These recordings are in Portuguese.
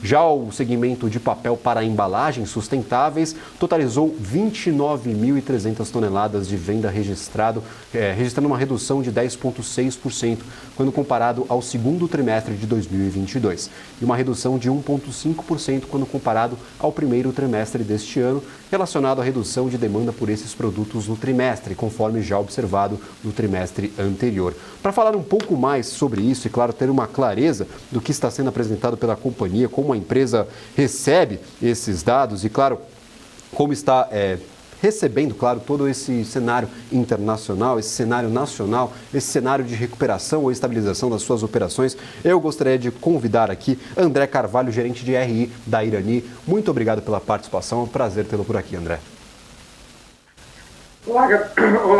Já o segmento de papel para embalagens sustentáveis totalizou 29.300 toneladas de venda registrando uma redução de 10,6% quando comparado ao segundo trimestre de 2022 e uma redução de 1,5% quando comparado ao primeiro trimestre deste ano, relacionado à redução de demanda por esses produtos no trimestre, conforme já observado no trimestre anterior. Para falar um pouco mais sobre isso e, claro, ter uma clareza do que está sendo apresentado pela companhia, como a empresa recebe esses dados e, claro, como está recebendo, claro, todo esse cenário internacional, esse cenário nacional, esse cenário de recuperação ou estabilização das suas operações, eu gostaria de convidar aqui André Carvalho, gerente de RI da Irani. Muito obrigado pela participação, é um prazer tê-lo por aqui, André. Olá,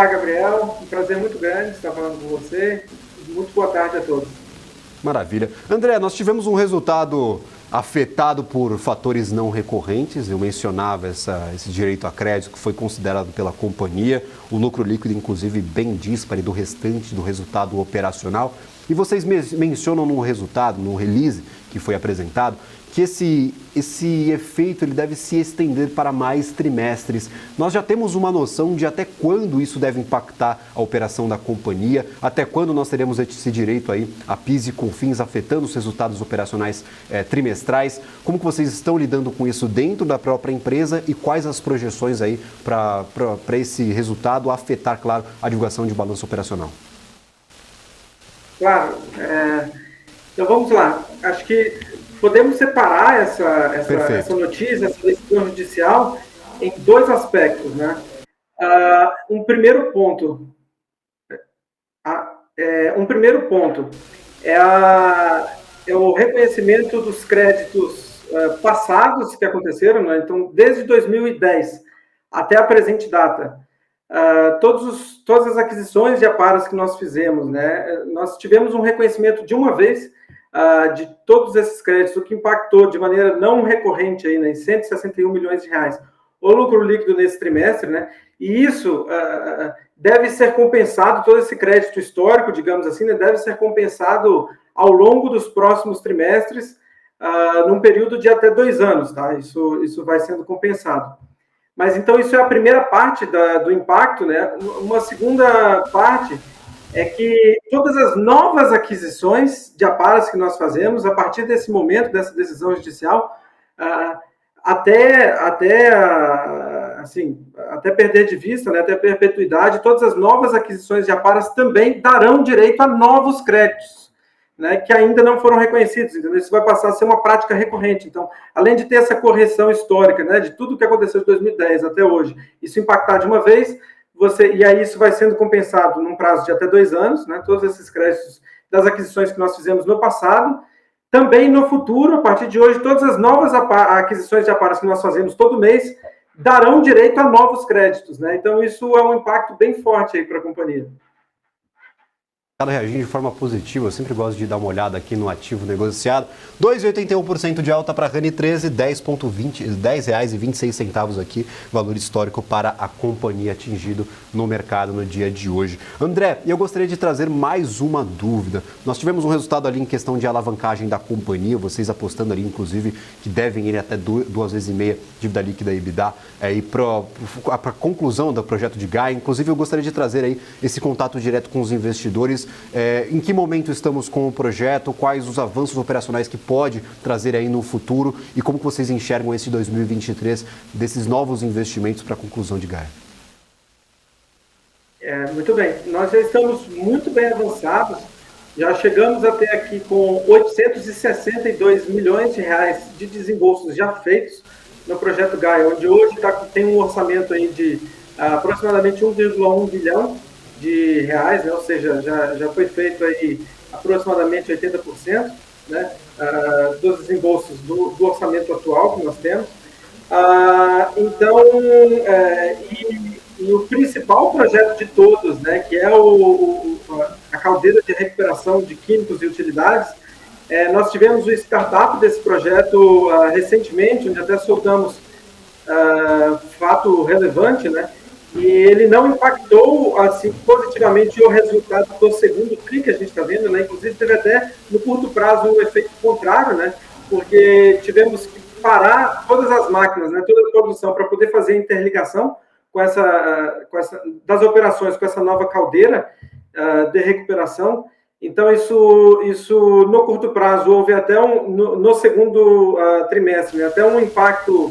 Gabriel, um prazer muito grande estar falando com você. Muito boa tarde a todos. Maravilha. André, nós tivemos um resultado afetado por fatores não recorrentes. Eu mencionava esse direito a crédito que foi considerado pela companhia, o lucro líquido, inclusive, bem díspare do restante do resultado operacional. E vocês mencionam no resultado, no release que foi apresentado, que esse efeito ele deve se estender para mais trimestres. Nós já temos uma noção de até quando isso deve impactar a operação da companhia, até quando nós teremos esse direito aí a PIS e COFINS afetando os resultados operacionais trimestrais. Como que vocês estão lidando com isso dentro da própria empresa e quais as projeções aí para esse resultado afetar, claro, a divulgação de balanço operacional? Claro. Então vamos lá. Acho que podemos separar essa notícia, essa decisão judicial, em dois aspectos, né? Um primeiro ponto é o reconhecimento dos créditos passados que aconteceram, né? Então, desde 2010 até a presente data, todas as aquisições de Aparas que nós fizemos, né? Nós tivemos um reconhecimento de uma vez de todos esses créditos, o que impactou de maneira não recorrente aí, né, em 161 milhões de reais o lucro líquido nesse trimestre, né? E isso deve ser compensado, todo esse crédito histórico, digamos assim, né, deve ser compensado ao longo dos próximos trimestres, num período de até 2 anos, tá? Isso vai sendo compensado. Mas então isso é a primeira parte do impacto, né? Uma segunda parte é que todas as novas aquisições de Aparas que nós fazemos, a partir desse momento, dessa decisão judicial, até perder de vista, né, até perpetuidade, todas as novas aquisições de Aparas também darão direito a novos créditos, né, que ainda não foram reconhecidos. Então, isso vai passar a ser uma prática recorrente. Então, além de ter essa correção histórica, né, de tudo que aconteceu de 2010 até hoje, isso impactar de uma vez, e aí isso vai sendo compensado num prazo de até 2 anos, né, todos esses créditos das aquisições que nós fizemos no passado. Também no futuro, a partir de hoje, todas as novas aquisições de Aparas que nós fazemos todo mês darão direito a novos créditos, né? Então, isso é um impacto bem forte aí para a companhia. Reagindo de forma positiva, eu sempre gosto de dar uma olhada aqui no ativo negociado. 2,81% de alta para a Rani 13, R$10,26 aqui, valor histórico para a companhia atingido no mercado no dia de hoje. André, eu gostaria de trazer mais uma dúvida. Nós tivemos um resultado ali em questão de alavancagem da companhia, vocês apostando ali, inclusive, que devem ir até 2,5 vezes dívida líquida e EBITDA e para a conclusão do projeto de Gaia. Inclusive, eu gostaria de trazer aí esse contato direto com os investidores. Em que momento estamos com o projeto, quais os avanços operacionais que pode trazer aí no futuro e como que vocês enxergam esse 2023 desses novos investimentos para a conclusão de Gaia? Muito bem, nós já estamos muito bem avançados, já chegamos até aqui com 862 milhões de reais de desembolsos já feitos no projeto Gaia, onde hoje tem um orçamento aí de aproximadamente 1,1 bilhão de reais, né? Ou seja, já foi feito aí aproximadamente 80%, né, dos desembolsos do orçamento atual que nós temos. Então, e o principal projeto de todos, né, que é a caldeira de recuperação de químicos e utilidades, nós tivemos o startup desse projeto recentemente, onde até soltamos fato relevante, né? E ele não impactou assim, positivamente o resultado do segundo TRI que a gente está vendo, né? Inclusive teve até no curto prazo um efeito contrário, né? porque tivemos que parar todas as máquinas, né, toda a produção para poder fazer a interligação com das operações com essa nova caldeira de recuperação. Então, isso no curto prazo houve até no segundo trimestre, né, até um impacto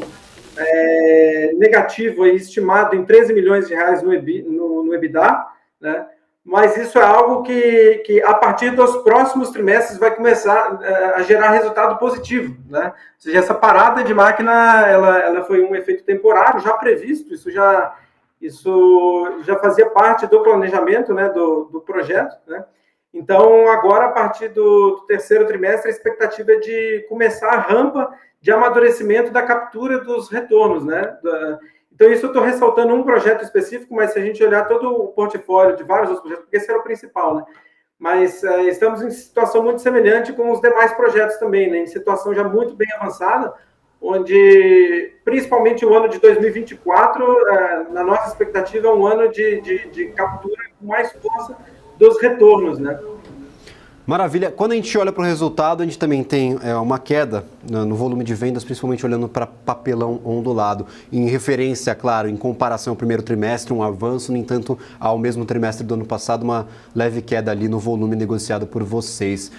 negativo aí, estimado em 13 milhões de reais no EBITDA, né? Mas isso é algo que a partir dos próximos trimestres vai começar a gerar resultado positivo, né? Ou seja, essa parada de máquina, ela foi um efeito temporário, já previsto, isso já fazia parte do planejamento, né, do projeto, né? Então, agora, a partir do terceiro trimestre, a expectativa é de começar a rampa de amadurecimento da captura dos retornos, né? Então, isso eu estou ressaltando um projeto específico, mas se a gente olhar todo o portfólio de vários outros projetos, porque esse era o principal, né? Mas estamos em situação muito semelhante com os demais projetos também, né? Em situação já muito bem avançada, onde, principalmente o ano de 2024, na nossa expectativa, é um ano de captura com mais força dos retornos, né? Maravilha. Quando a gente olha para o resultado, a gente também tem uma queda no volume de vendas, principalmente olhando para papelão ondulado. Em referência, claro, em comparação ao primeiro trimestre, um avanço, no entanto, ao mesmo trimestre do ano passado, uma leve queda ali no volume negociado por vocês.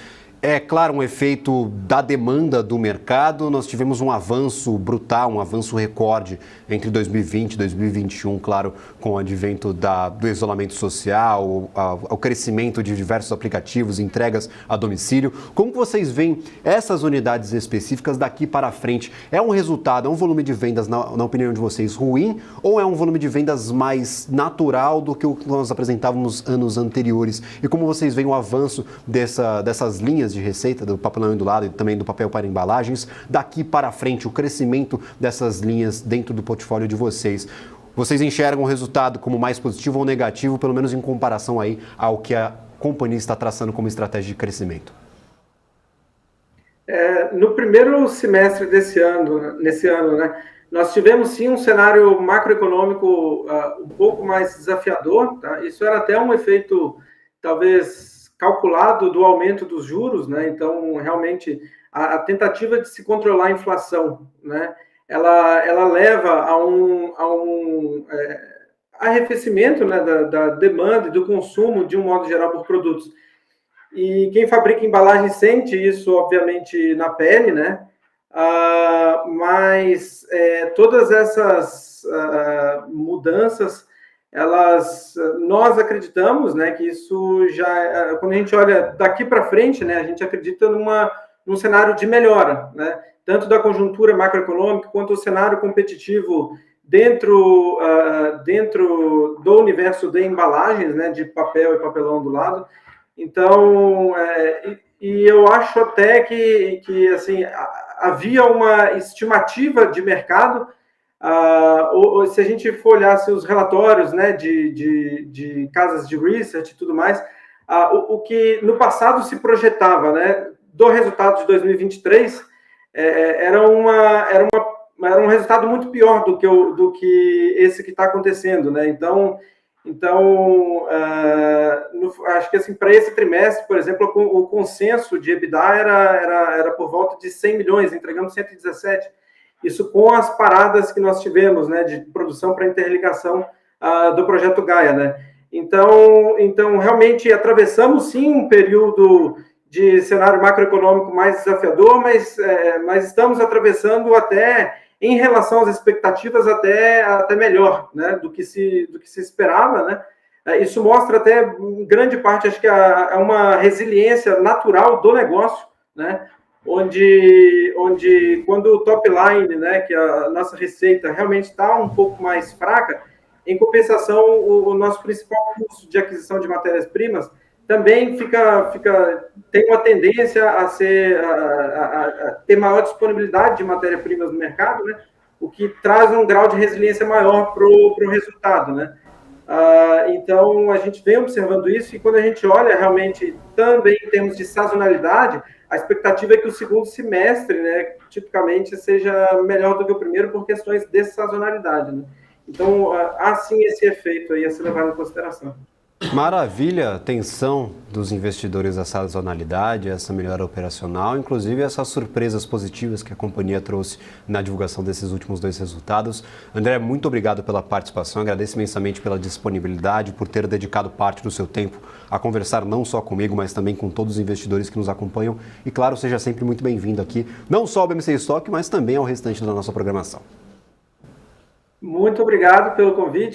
É, claro, um efeito da demanda do mercado. Nós tivemos um avanço brutal, um avanço recorde entre 2020 e 2021, claro, com o advento do isolamento social, o crescimento de diversos aplicativos, entregas a domicílio. Como vocês veem essas unidades específicas daqui para frente? É um resultado, é um volume de vendas, na opinião de vocês, ruim? Ou é um volume de vendas mais natural do que o que nós apresentávamos anos anteriores? E como vocês veem o avanço dessas linhas de receita, do papelão ondulado e também do papel para embalagens, daqui para frente, o crescimento dessas linhas dentro do portfólio de vocês? Vocês enxergam o resultado como mais positivo ou negativo, pelo menos em comparação aí ao que a companhia está traçando como estratégia de crescimento? No primeiro semestre nesse ano, né, nós tivemos sim um cenário macroeconômico um pouco mais desafiador, tá? Isso era até um efeito, talvez, calculado do aumento dos juros, né? Então, realmente, a tentativa de se controlar a inflação, né, ela leva a um arrefecimento, né, da demanda e do consumo, de um modo geral, por produtos. E quem fabrica embalagem sente isso, obviamente, na pele, né? Mas todas essas mudanças, nós acreditamos, né, que isso já, quando a gente olha daqui para frente, né, a gente acredita num cenário de melhora, né, tanto da conjuntura macroeconômica quanto o cenário competitivo dentro do universo de embalagens, né, de papel e papelão ondulado. Então, eu acho até que assim, havia uma estimativa de mercado. Ou se a gente for olhar os relatórios, né, de casas de research e tudo mais, o que no passado se projetava, né, do resultado de 2023, era um resultado muito pior do que esse que está acontecendo, né? Então acho que assim, para esse trimestre, por exemplo, o consenso de EBITDA era por volta de 100 milhões, entregamos 117. Isso com as paradas que nós tivemos, né, de produção para interligação do projeto Gaia, né? Então, realmente, atravessamos, sim, um período de cenário macroeconômico mais desafiador, mas estamos atravessando até, em relação às expectativas, até melhor, né, do que se esperava, né? Isso mostra até, em grande parte, acho que é uma resiliência natural do negócio, né? Onde quando o top line, né, que a nossa receita realmente está um pouco mais fraca, em compensação, o nosso principal custo de aquisição de matérias-primas também tem uma tendência a ter maior disponibilidade de matérias-primas no mercado, né, o que traz um grau de resiliência maior para o resultado, né? Então, a gente vem observando isso, e quando a gente olha realmente também em termos de sazonalidade, a expectativa é que o segundo semestre, né, tipicamente, seja melhor do que o primeiro por questões de sazonalidade, né? Então, há sim esse efeito aí a ser levado em consideração. Maravilha, atenção dos investidores, essa sazonalidade, essa melhora operacional, inclusive essas surpresas positivas que a companhia trouxe na divulgação desses últimos 2 resultados. André, muito obrigado pela participação, agradeço imensamente pela disponibilidade, por ter dedicado parte do seu tempo a conversar não só comigo, mas também com todos os investidores que nos acompanham. E claro, seja sempre muito bem-vindo aqui, não só ao BMC Stock, mas também ao restante da nossa programação. Muito obrigado pelo convite.